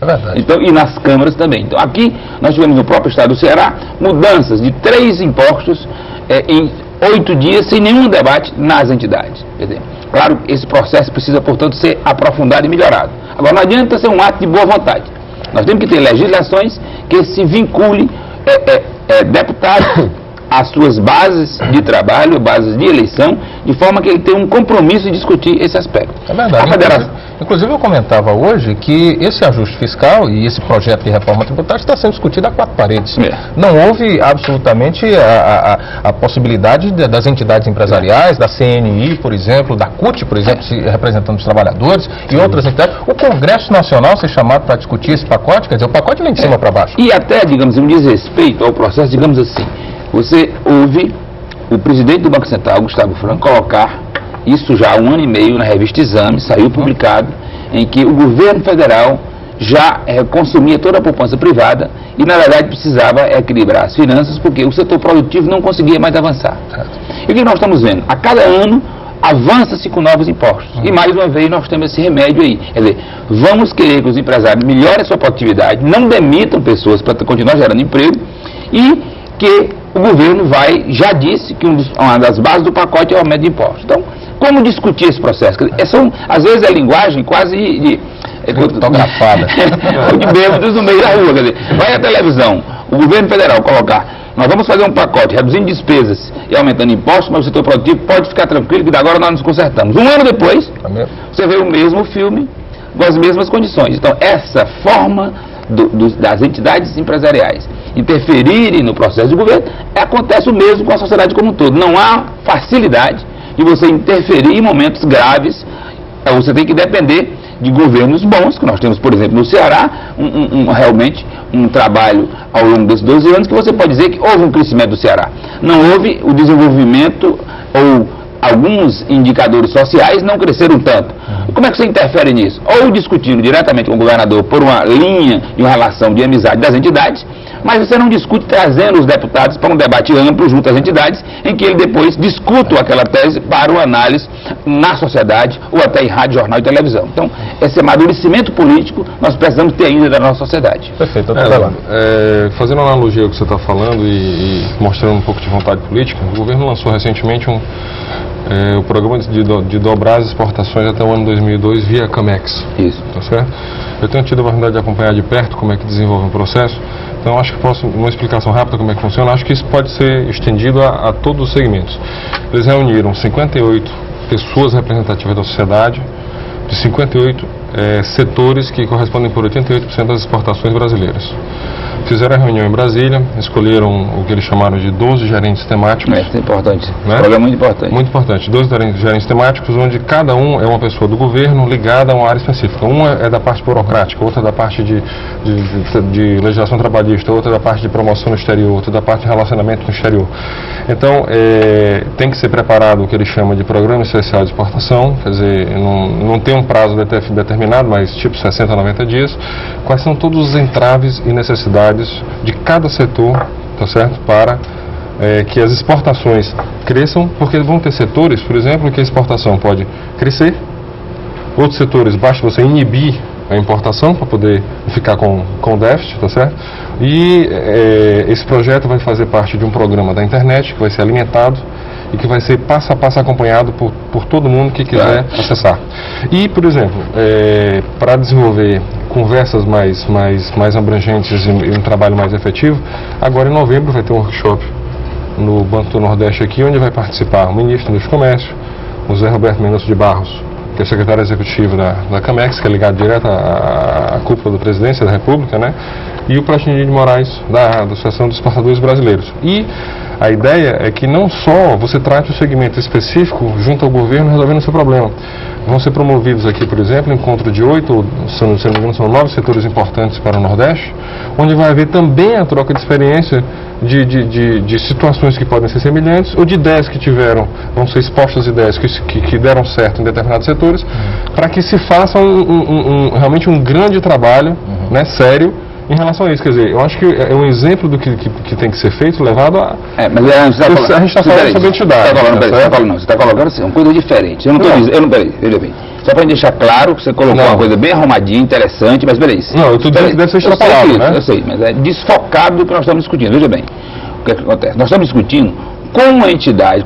É verdade. Então, e nas câmaras também. Então, aqui nós tivemos no próprio estado do Ceará mudanças de 3 impostos em 8 dias sem nenhum debate nas entidades. Quer dizer, claro, esse processo precisa, portanto, ser aprofundado e melhorado. Agora, não adianta ser um ato de boa vontade. Nós temos que ter legislações que se vincule deputados às suas bases de trabalho, bases de eleição, de forma que ele tenha um compromisso de discutir esse aspecto. É verdade. Inclusive eu comentava hoje que esse ajuste fiscal e esse projeto de reforma tributária está sendo discutido a 4 paredes. Não houve absolutamente a possibilidade das entidades empresariais, da CNI, por exemplo, da CUT, por exemplo, representando os trabalhadores e outras entidades. O Congresso Nacional ser chamado para discutir esse pacote, quer dizer, o pacote vem de cima para baixo. E até, digamos, um desrespeito ao processo, digamos assim, você ouve o presidente do Banco Central, Gustavo Franco, colocar isso já há 1 ano e meio na revista Exame, saiu publicado, em que o governo federal já consumia toda a poupança privada e, na verdade, precisava equilibrar as finanças porque o setor produtivo não conseguia mais avançar. E o que nós estamos vendo? A cada ano avança-se com novos impostos. E, mais uma vez, nós temos esse remédio aí. Quer dizer, vamos querer que os empresários melhorem a sua produtividade, não demitam pessoas para continuar gerando emprego e que o governo já disse que uma das bases do pacote é o aumento de impostos. Então, como discutir esse processo? Às vezes é linguagem quase de fotografada. de bêbados no meio da rua. Quer dizer, vai à televisão, o governo federal colocar, nós vamos fazer um pacote reduzindo despesas e aumentando impostos, mas o setor produtivo pode ficar tranquilo que agora nós nos consertamos. 1 ano depois, você vê o mesmo filme com as mesmas condições. Então, essa forma das entidades empresariais interferirem no processo de governo, acontece o mesmo com a sociedade como um todo. Não há facilidade de você interferir em momentos graves. Você tem que depender de governos bons, que nós temos, por exemplo, no Ceará, realmente um trabalho ao longo desses 12 anos que você pode dizer que houve um crescimento do Ceará. Não houve o desenvolvimento ou alguns indicadores sociais não cresceram tanto. Como é que você interfere nisso? Ou discutindo diretamente com o governador por uma linha de uma relação de amizade das entidades, mas você não discute trazendo os deputados para um debate amplo junto às entidades, em que ele depois discuta aquela tese para uma análise na sociedade ou até em rádio, jornal e televisão. Então, esse amadurecimento político nós precisamos ter ainda da nossa sociedade. Perfeito. Fazendo uma analogia ao que você está falando e mostrando um pouco de vontade política, o governo lançou recentemente o programa de dobrar as exportações até o ano 2002 via CAMEX. Isso. Tá certo? Eu tenho tido a oportunidade de acompanhar de perto como é que desenvolve um processo, então acho que posso, uma explicação rápida como é que funciona, acho que isso pode ser estendido a todos os segmentos. Eles reuniram 58 pessoas representativas da sociedade, de 58 setores que correspondem por 88% das exportações brasileiras. Fizeram a reunião em Brasília, escolheram o que eles chamaram de 12 gerentes temáticos. Isso é importante. Né? É muito importante. Muito importante. 12 gerentes temáticos, onde cada um é uma pessoa do governo ligada a uma área específica. Uma é da parte burocrática, outra da parte de legislação trabalhista, outra da parte de promoção no exterior, outra da parte de relacionamento no exterior. Então, tem que ser preparado o que eles chamam de Programa Especial de Exportação, quer dizer, não tem um prazo determinado, mas tipo 60 a 90 dias. Quais são todos os entraves e necessidades de cada setor, tá certo? Para que as exportações cresçam, porque vão ter setores, por exemplo, que a exportação pode crescer, outros setores basta você inibir a importação para poder ficar com déficit, tá certo? E esse projeto vai fazer parte de um programa da internet que vai ser alimentado e que vai ser passo a passo acompanhado por todo mundo que quiser acessar. E, por exemplo, para desenvolver conversas mais abrangentes e um trabalho mais efetivo, agora em novembro vai ter um workshop no Banco do Nordeste aqui, onde vai participar o ministro do Comércio, o Zé Roberto Mendonça de Barros, que é o secretário executivo da CAMEX, que é ligado direto à cúpula da Presidência da República, né? E o Pratinho de Moraes, da Associação dos Exportadores Brasileiros. E a ideia é que não só você trate o segmento específico junto ao governo resolvendo o seu problema. Vão ser promovidos aqui, por exemplo, encontro de 8, se não me engano, são 9 setores importantes para o Nordeste, onde vai haver também a troca de experiência de situações que podem ser semelhantes ou de ideias que vão ser expostas ideias que deram certo em determinados setores, para que se faça realmente um grande trabalho, né, sério, em relação a isso. Quer dizer, eu acho que é um exemplo do que tem que ser feito, levado a... Mas a gente está falando sobre entidade. Você está colocando assim, uma coisa diferente. Eu não estou dizendo... Veja bem. Só para deixar claro que você colocou uma coisa bem arrumadinha, interessante, mas peraí. Não, eu tô dizendo que deve ser extrapolado, né? Eu sei, mas é desfocado do que nós estamos discutindo. Veja bem, o que acontece? Nós estamos discutindo como as entidades,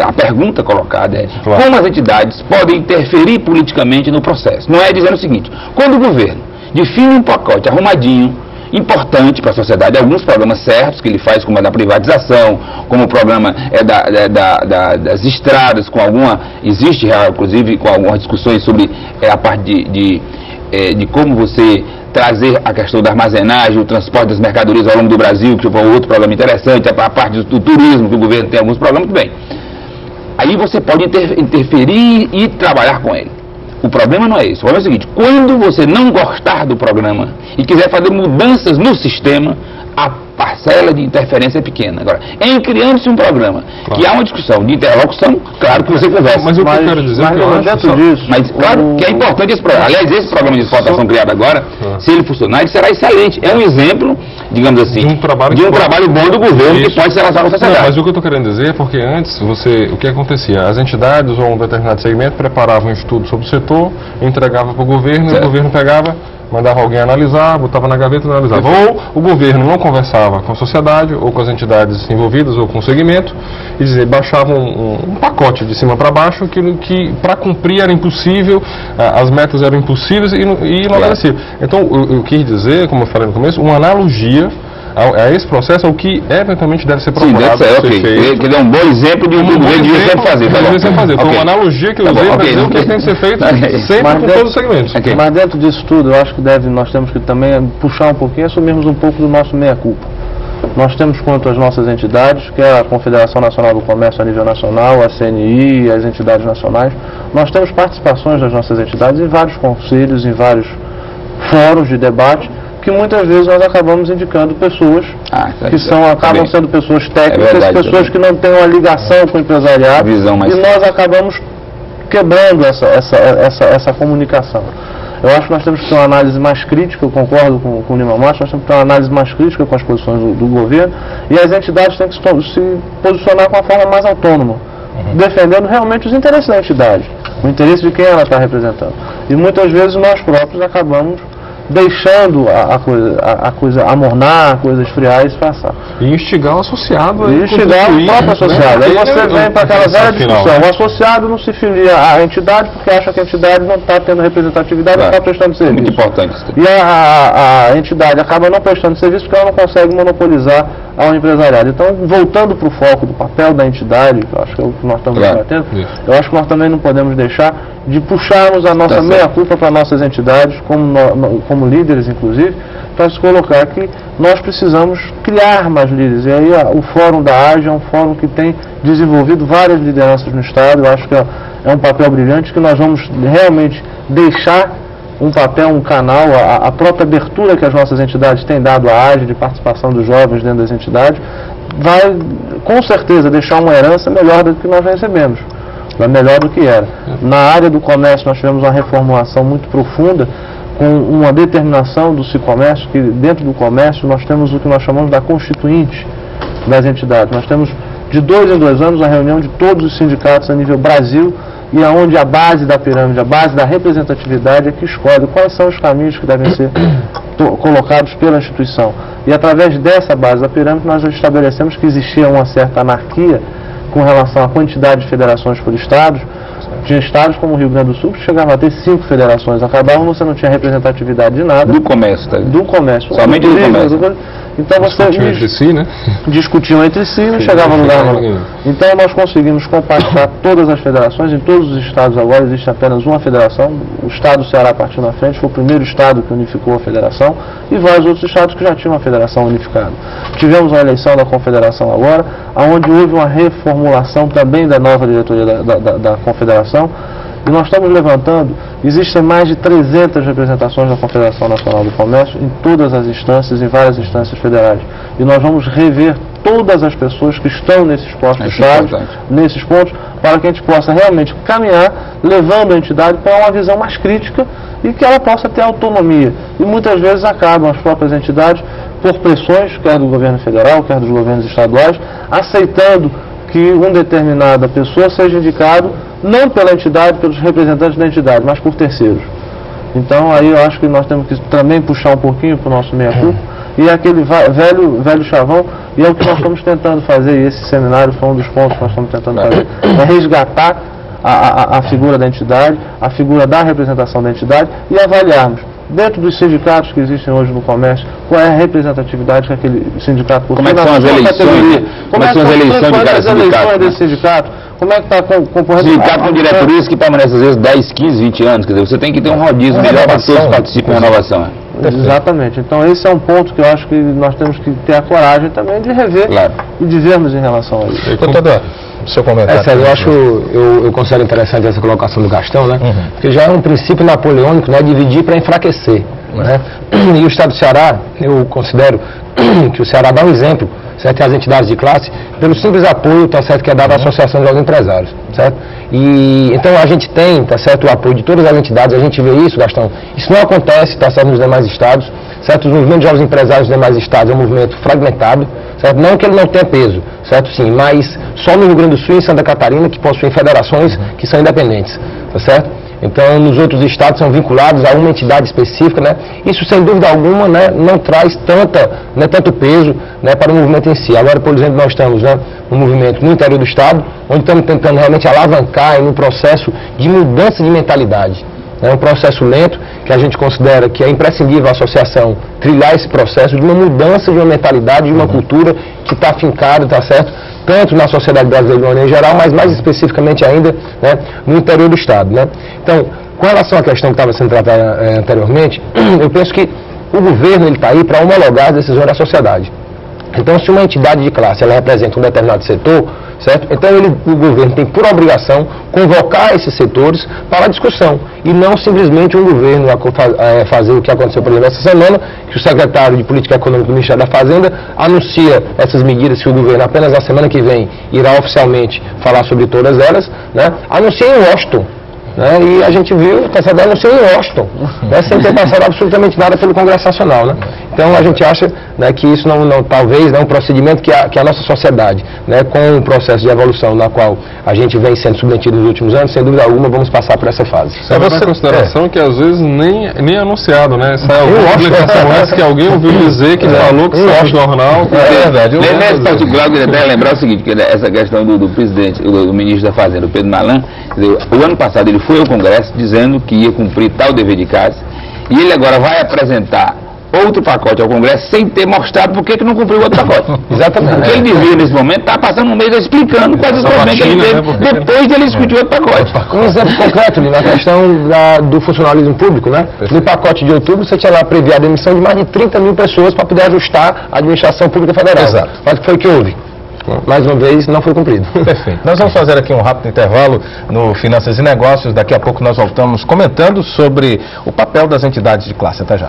a pergunta colocada é como as entidades podem interferir politicamente no processo. Não é dizendo o seguinte, quando o governo define um pacote arrumadinho, importante para a sociedade, alguns programas certos que ele faz, como a da privatização, como o programa das estradas, com alguma, existe inclusive com algumas discussões sobre a parte de como você trazer a questão da armazenagem, o transporte das mercadorias ao longo do Brasil, que foi outro programa interessante, a parte do turismo, que o governo tem alguns programas, muito bem. Aí você pode interferir e trabalhar com ele. O problema não é esse. O problema é o seguinte, quando você não gostar do programa e quiser fazer mudanças no sistema, a parcela de interferência é pequena. Agora, em criando-se um programa que há uma discussão de interlocução, claro que você conversa. Mas o que eu quero dizer é que mas claro que é importante esse programa. Aliás, esse programa de exportação criado agora, se ele funcionar, ele será excelente. É um exemplo, digamos assim, de um trabalho bom do governo que pode ser relacionado com a sociedade. Mas o que eu estou querendo dizer é porque antes, o que acontecia? As entidades ou um determinado segmento preparavam um estudo sobre o setor, entregava para o governo, e o governo pegava, mandava alguém analisar, botava na gaveta e analisava. Ou o governo não conversava com a sociedade, ou com as entidades envolvidas, ou com o segmento, e dizia, baixava um pacote de cima para baixo, que para cumprir era impossível, as metas eram impossíveis e não acontecia. Então, eu quis dizer, como eu falei no começo, uma analogia a esse processo, o que eventualmente deve ser procurado. Sim, deve ser, ok. Que é um bom exemplo de um governo devia sempre fazer. Foi uma analogia que eu usei para dizer o que tem que ser feito sempre com todos os segmentos. Mas dentro disso tudo, eu acho que nós temos que também puxar um pouquinho, assumirmos um pouco do nosso meia-culpa. Nós temos quanto às nossas entidades, que é a Confederação Nacional do Comércio a nível nacional, a CNI e as entidades nacionais, nós temos participações das nossas entidades em vários conselhos, em vários fóruns de debate, que muitas vezes nós acabamos indicando pessoas que acabam sendo pessoas técnicas, pessoas que não têm uma ligação com o empresariado, e nós acabamos quebrando essa comunicação. Eu acho que nós temos que ter uma análise mais crítica, eu concordo com o Lima Matos, nós temos que ter uma análise mais crítica com as posições do governo, e as entidades têm que se posicionar com uma forma mais autônoma, defendendo realmente os interesses da entidade, o interesse de quem ela está representando. E muitas vezes nós próprios acabamos deixando a coisa amornar, a coisa esfriar e se passar. E instigar o associado. E instigar o próprio associado. Aí você vem para aquela velha discussão. O associado não se filia à entidade porque acha que a entidade não está tendo representatividade, não está prestando serviço. Muito importante isso. E a entidade acaba não prestando serviço porque ela não consegue monopolizar ao empresariado. Então, voltando para o foco do papel da entidade, que eu acho que é o que nós estamos debatendo, eu acho que nós também não podemos deixar de puxarmos a nossa meia-culpa para nossas entidades, como líderes, inclusive, para se colocar que nós precisamos criar mais líderes. E aí o Fórum da AGE é um fórum que tem desenvolvido várias lideranças no Estado. Eu acho que é um papel brilhante que nós vamos realmente deixar um papel, um canal, a própria abertura que as nossas entidades têm dado à AGE de participação dos jovens dentro das entidades, vai com certeza deixar uma herança melhor do que nós recebemos. Melhor do que era. Na área do comércio nós tivemos uma reformulação muito profunda, com uma determinação do Sicomércio, que dentro do comércio nós temos o que nós chamamos da constituinte das entidades. Nós temos de 2 em 2 anos a reunião de todos os sindicatos a nível Brasil, e aonde a base da pirâmide, a base da representatividade é que escolhe quais são os caminhos que devem ser colocados pela instituição. E através dessa base da pirâmide nós estabelecemos que existia uma certa anarquia com relação à quantidade de federações por estados. Tinha estados como o Rio Grande do Sul que chegavam a ter 5 federações, acabavam, você não tinha representatividade de nada. Do comércio, tá? Do comércio. Somente do comércio. Então você discutiam entre si, né? Discutiam entre si, não chegava a lugar nenhum. Então nós conseguimos compactar todas as federações. Em todos os estados agora existe apenas uma federação. O estado do Ceará partiu na frente, foi o primeiro estado que unificou a federação, e vários outros estados que já tinham uma federação unificada. Tivemos a eleição da confederação agora, onde houve uma reformulação também da nova diretoria da confederação, e nós estamos levantando, existem mais de 300 representações da Confederação Nacional do Comércio em todas as instâncias, em várias instâncias federais. E nós vamos rever todas as pessoas que estão nesses postos-chave, nesses pontos, para que a gente possa realmente caminhar, levando a entidade para uma visão mais crítica e que ela possa ter autonomia. E muitas vezes acabam as próprias entidades, por pressões, quer do governo federal, quer dos governos estaduais, aceitando que uma determinada pessoa seja indicado não pela entidade, pelos representantes da entidade, mas por terceiros. Então aí eu acho que nós temos que também puxar um pouquinho para o nosso meia-culpa, e aquele velho chavão, e é o que nós estamos tentando fazer, e esse seminário foi um dos pontos que nós estamos tentando fazer, é resgatar a figura da entidade, a figura da representação da entidade, e avaliarmos, dentro dos sindicatos que existem hoje no comércio, qual é a representatividade que aquele sindicato possui. Como é que são as eleições? Como é que são as eleições de cada sindicato? Desse sindicato? Como é que está concorrendo? Sindicato com diretorias que permanece às vezes 10, 15, 20 anos. Quer dizer, você tem que ter um rodízio melhor para que todos participem da renovação. Exatamente. Então esse é um ponto que eu acho que nós temos que ter a coragem também de rever e de vermos em relação a isso. Deputado, seu comentário. Eu considero interessante essa colocação do Gastão, né? Porque já é um princípio napoleônico, né? Dividir para enfraquecer. Né? E o Estado do Ceará, eu considero que o Ceará dá um exemplo, certo? As entidades de classe, pelo simples apoio, tá certo, que é dado à Associação de Jovens Empresários, certo? E então a gente tem, tá certo, o apoio de todas as entidades, a gente vê isso, Gastão. Isso não acontece, tá certo, nos demais estados, certo? Os movimentos de jovens empresários nos demais estados é um movimento fragmentado, certo? Não que ele não tenha peso, certo? Sim, mas só no Rio Grande do Sul e em Santa Catarina que possuem federações que são independentes, tá certo? Então, nos outros estados são vinculados a uma entidade específica, né? Isso, sem dúvida alguma, né, não traz tanto peso, né, para o movimento em si. Agora, por exemplo, nós estamos, né, um movimento no interior do estado, onde estamos tentando realmente alavancar em um processo de mudança de mentalidade. É um processo lento que a gente considera que é imprescindível a associação trilhar esse processo de uma mudança de uma mentalidade, de uma cultura que está afincada, tá certo? Tanto na sociedade brasileira em geral, mas mais especificamente ainda, né, no interior do estado, né? Então, com relação à questão que estava sendo tratada anteriormente, eu penso que o governo está aí para homologar as decisões da sociedade. Então, se uma entidade de classe ela representa um determinado setor, certo? Então o governo tem por obrigação convocar esses setores para a discussão e não simplesmente um governo fazer o que aconteceu, por exemplo, essa semana, que o secretário de Política Econômica do Ministério da Fazenda anuncia essas medidas que o governo apenas na semana que vem irá oficialmente falar sobre todas elas, né? Anuncia em Washington. Né? E a gente viu, está sendo anunciado em Washington, né? Sem ter passado absolutamente nada pelo Congresso Nacional. Né? Então a gente acha, né, que isso talvez é um procedimento que a nossa sociedade, né, com o processo de evolução na qual a gente vem sendo submetido nos últimos anos, sem dúvida alguma vamos passar por essa fase. Leva em consideração que às vezes nem anunciado, né? Sai alguma publicação antes que alguém ouviu dizer que falou que saiu no jornal. É verdade. Nesse particular, eu queria até lembrar o seguinte, que essa questão do presidente, do ministro da Fazenda, o Pedro Malan, o ano passado ele foi ao Congresso dizendo que ia cumprir tal dever de casa, e ele agora vai apresentar outro pacote ao Congresso sem ter mostrado por que não cumpriu o outro pacote. Exatamente. O que ele dizia nesse momento está passando um mês explicando quais os problemas que ele teve depois de ele discutir outro pacote. Um exemplo concreto, na questão do funcionalismo público, né? No pacote de outubro você tinha lá previsto a demissão de mais de 30 mil pessoas para poder ajustar a administração pública federal. Exato. Mas o que foi que houve? Mais uma vez, não foi cumprido. Perfeito. Nós vamos fazer aqui um rápido intervalo no Finanças e Negócios. Daqui a pouco nós voltamos comentando sobre o papel das entidades de classe. Até já.